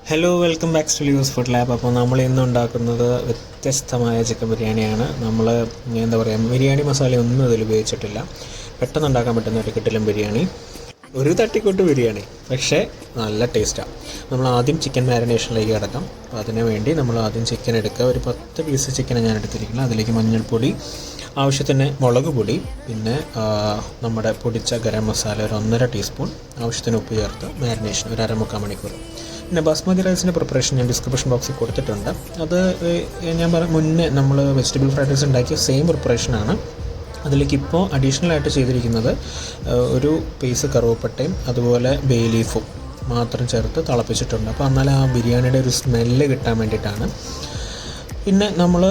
Hello welcome back to Leo's food lab. അപ്പോൾ നമ്മൾ ഇന്ന് ഉണ്ടാക്കുന്നത് വ്യത്യസ്തമായ ചിക്കൻ ബിരിയാണിയാണ്. നമ്മൾ എന്താ പറയുക, ബിരിയാണി മസാല ഒന്നും അതിൽ ഉപയോഗിച്ചിട്ടില്ല. പെട്ടെന്ന് ഉണ്ടാക്കാൻ പറ്റുന്ന ഒരു കിടിലൻ ബിരിയാണി, ഒരു തട്ടിക്കൂട്ട് ബിരിയാണി, പക്ഷേ നല്ല ടേസ്റ്റാണ്. നമ്മൾ ആദ്യം ചിക്കൻ മാരിനേഷനിലേക്ക് കിടക്കാം. അപ്പോൾ അതിനു വേണ്ടി നമ്മൾ ആദ്യം ചിക്കൻ എടുക്കുക. ഒരു 10 പീസ് ചിക്കൻ ഞാൻ എടുത്തിരിക്കുന്നത്. അതിലേക്ക് മഞ്ഞൾപ്പൊടി, ആവശ്യത്തിന് മുളക് പൊടി, പിന്നെ നമ്മുടെ പൊടിച്ച ഗരം മസാല ഒരു 1.5 ടീസ്പൂൺ, ആവശ്യത്തിന് ഉപ്പ് ചേർത്ത് മാരിനേഷൻ ഒരു 3/4 മണിക്കൂർ. പിന്നെ ബാസ്മതി റൈസിൻ്റെ പ്രിപ്പറേഷൻ ഞാൻ ഡിസ്ക്രിപ്ഷൻ ബോക്സിൽ കൊടുത്തിട്ടുണ്ട്. അത് ഞാൻ മുന്നേ നമ്മൾ വെജിറ്റബിൾ ഫ്രൈഡ് റൈസ് ഉണ്ടാക്കിയ സെയിം പ്രിപ്പറേഷനാണ്. അതിലേക്ക് ഇപ്പോൾ അഡീഷണലായിട്ട് ചെയ്തിരിക്കുന്നത് ഒരു പീസ് കറുവപ്പട്ടയും അതുപോലെ ബേ ലീഫും മാത്രം ചേർത്ത് തിളപ്പിച്ചിട്ടുണ്ട്. അപ്പോൾ എന്നാൽ ആ ബിരിയാണിയുടെ ഒരു സ്മെല്ല് കിട്ടാൻ വേണ്ടിയിട്ടാണ്. പിന്നെ നമ്മൾ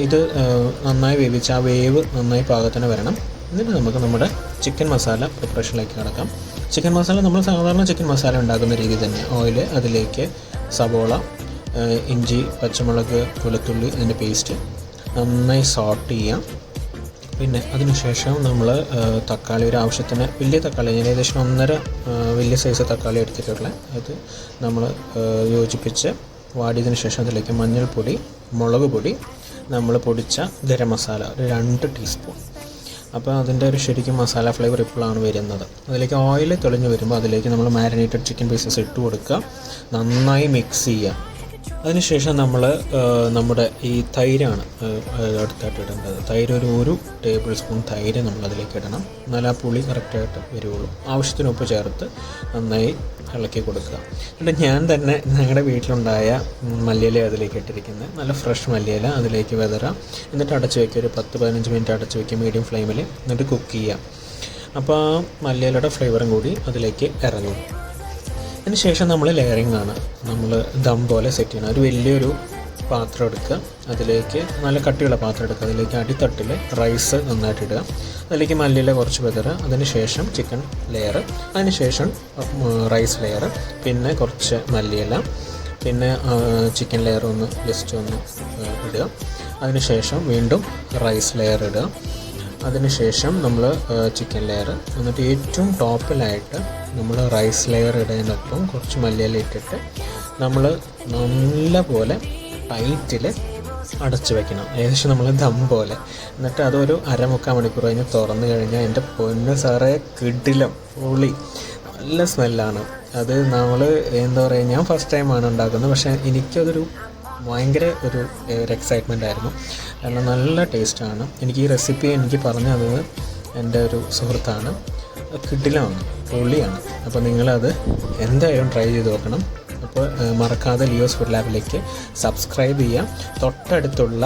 ഇത് നന്നായി വേവിച്ച് ആ വേവ് നന്നായി പാകത്തിന് വരണം. എന്നിട്ട് നമുക്ക് നമ്മുടെ ചിക്കൻ മസാല പ്രിപ്പറേഷനിലേക്ക് കിടക്കാം. ചിക്കൻ മസാല നമ്മൾ സാധാരണ ചിക്കൻ മസാല ഉണ്ടാക്കുന്ന രീതി തന്നെ. ഓയിൽ, അതിലേക്ക് സവോള, ഇഞ്ചി, പച്ചമുളക്, വെളുത്തുള്ളി, അതിൻ്റെ പേസ്റ്റ് നന്നായി സോട്ട് ചെയ്യാം. പിന്നെ അതിനുശേഷം നമ്മൾ തക്കാളി, ഒരു ആവശ്യത്തിന് വലിയ തക്കാളി, ഞാൻ ഏകദേശം 1.5 വലിയ സൈസ് തക്കാളി എടുത്തിട്ടുള്ള അത് നമ്മൾ യോജിപ്പിച്ച് വാടിയതിന് ശേഷം അതിലേക്ക് മഞ്ഞൾപ്പൊടി, മുളക് പൊടി, നമ്മൾ പൊടിച്ച ഗരം മസാല ഒരു 2 ടീസ്പൂൺ. അപ്പോൾ അതിൻ്റെ ഒരു ശരിക്കും മസാല ഫ്ലേവർ ഇപ്പോഴാണ് വരുന്നത്. അതിലേക്ക് ഓയിൽ തെളിഞ്ഞ് വരുമ്പോൾ അതിലേക്ക് നമ്മൾ മാരിനേറ്റഡ് ചിക്കൻ പീസസ് ഇട്ട് കൊടുക്കുക, നന്നായി മിക്സ് ചെയ്യുക. അതിനുശേഷം നമ്മൾ നമ്മുടെ ഈ തൈരാണ് അടുത്തായിട്ട് ഇടേണ്ടത്. തൈര് ഒരു ടേബിൾ സ്പൂൺ തൈര് നമ്മൾ അതിലേക്ക് ഇടണം. എന്നാൽ ആ പുളി കറക്റ്റായിട്ട് വരുള്ളൂ. ആവശ്യത്തിന് ഉപ്പ് ചേർത്ത് നന്നായി ഇളക്കി കൊടുക്കുക. എന്നിട്ട് ഞാൻ തന്നെ ഞങ്ങളുടെ വീട്ടിലുണ്ടായ മല്ലിയില അതിലേക്ക് ഇട്ടിരിക്കുന്നത്, നല്ല ഫ്രഷ് മല്ലിയില അതിലേക്ക് വിതറാം. എന്നിട്ട് അടച്ച് വയ്ക്കുക, ഒരു 10-15 മിനിറ്റ് അടച്ച് വയ്ക്കുക മീഡിയം ഫ്ലെയിമിൽ. എന്നിട്ട് കുക്ക് ചെയ്യാം. അപ്പോൾ ആ മല്ലിയിലയുടെ ഫ്ലേവറും കൂടി അതിലേക്ക് ഇറങ്ങും. അതിന് ശേഷം നമ്മൾ ലെയറിംഗ് ആണ്. നമ്മൾ ദം പോലെ സെറ്റ് ചെയ്യണം. ഒരു വലിയൊരു പാത്രം എടുക്കുക, അതിലേക്ക് നല്ല കട്ടിയുള്ള പാത്രം എടുക്കുക, അതിലേക്ക് അടിത്തട്ടിൽ റൈസ് നന്നായിട്ട് ഇടുക, അതിലേക്ക് മല്ലിയില കുറച്ച് വിതറുക, അതിന് ശേഷം ചിക്കൻ ലെയർ, അതിന് ശേഷം റൈസ് ലെയർ, പിന്നെ കുറച്ച് മല്ലിയില, പിന്നെ ചിക്കൻ ലെയർ ഒന്ന് ജസ്റ്റ് ഒന്ന് ഇടുക, അതിന് ശേഷം വീണ്ടും റൈസ് ലെയർ ഇടുക, അതിനുശേഷം നമ്മൾ ചിക്കൻ ലെയർ, എന്നിട്ട് ഏറ്റവും ടോപ്പിലായിട്ട് നമ്മൾ റൈസ് ലെയർ ഇടുന്നതിനൊപ്പം കുറച്ച് മല്ലിയില ഇട്ടിട്ട് നമ്മൾ നല്ല പോലെ ടൈറ്റിൽ അടച്ച് വെക്കണം, ഏകദേശം നമ്മൾ ദം പോലെ. എന്നിട്ട് അതൊരു 3/4 മണിക്കൂർ കഴിഞ്ഞ് തുറന്നു കഴിഞ്ഞാൽ എൻ്റെ പൊന്ന് സാറേ കിടിലം പൊളി നല്ല സ്മെല്ലാണ്. അത് നമ്മൾ എന്താ പറയുക, ഞാൻ ഫസ്റ്റ് ടൈമാണ് ഉണ്ടാക്കുന്നത്, പക്ഷേ എനിക്കതൊരു ഭയങ്കര ഒരു എക്സൈറ്റ്മെൻ്റ് ആയിരുന്നു. കാരണം നല്ല ടേസ്റ്റാണ്. എനിക്ക് ഈ റെസിപ്പി എനിക്ക് പറഞ്ഞു തന്നത് എൻ്റെ ഒരു സുഹൃത്താണ്. കിടിലമാണ്, പൊളിയാണ്. അപ്പോൾ നിങ്ങളത് എന്തായാലും ട്രൈ ചെയ്ത് നോക്കണം. അപ്പോൾ മറക്കാതെ ലിയോസ് ഫുഡ് ലാബിലേക്ക് സബ്സ്ക്രൈബ് ചെയ്യാം. തൊട്ടടുത്തുള്ള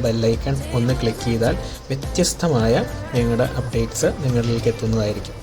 ബെല്ലൈക്കൺ ഒന്ന് ക്ലിക്ക് ചെയ്താൽ വ്യത്യസ്തമായ നിങ്ങളുടെ അപ്ഡേറ്റ്സ് നിങ്ങളിലേക്ക് എത്തുന്നതായിരിക്കും.